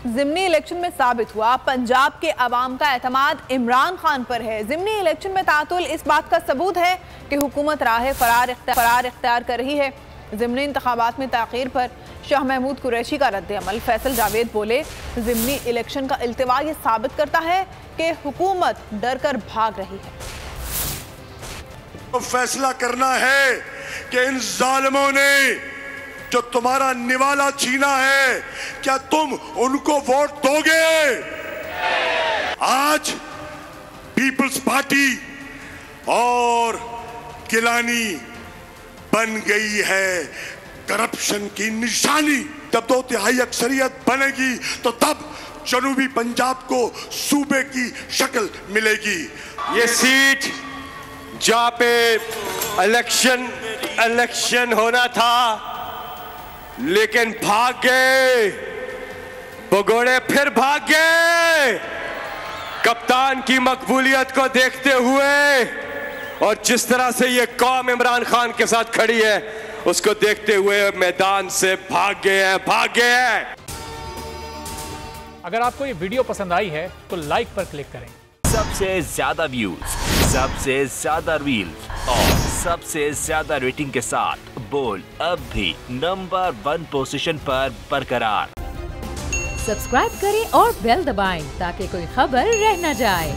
ज़िमनी election में साबित हुआ पंजाब के अवाम का एतमाद इमरान खान पर है। ज़िमनी इलेक्शन में तातुल इस बात का सबूत है कि हुकूमत राह फरार इख्तियार कर रही है। ज़िमनी इंतखाबात में ताख़ीर पर शाह महमूद कुरैशी का रद्द-ए-अमल। फैसल जावेद बोले, ज़िमनी इलेक्शन का इल्तिवा ये साबित करता है कि हुकूमत डर कर भाग रही है। तो फैसला करना है कि इन जालिमों ने जो तुम्हारा निवाला छीना है, क्या तुम उनको वोट दोगे? आज पीपल्स पार्टी और गिलानी बन गई है करप्शन की निशानी। जब 2/3 अक्सरियत बनेगी तो तब जनूबी पंजाब को सूबे की शक्ल मिलेगी। ये सीट जहाँ पे इलेक्शन होना था, लेकिन भाग गए भगोड़े, फिर भाग गए। कप्तान की मकबूलियत को देखते हुए और जिस तरह से ये कौम इमरान खान के साथ खड़ी है, उसको देखते हुए मैदान से भाग गए हैं। अगर आपको ये वीडियो पसंद आई है तो लाइक पर क्लिक करें। सबसे ज्यादा व्यूज, सबसे ज्यादा रील्स और सबसे ज्यादा रेटिंग के साथ बोल अब भी नंबर 1 पोजीशन पर बरकरार। सब्सक्राइब करें और बेल दबाएं ताकि कोई खबर रह न जाए।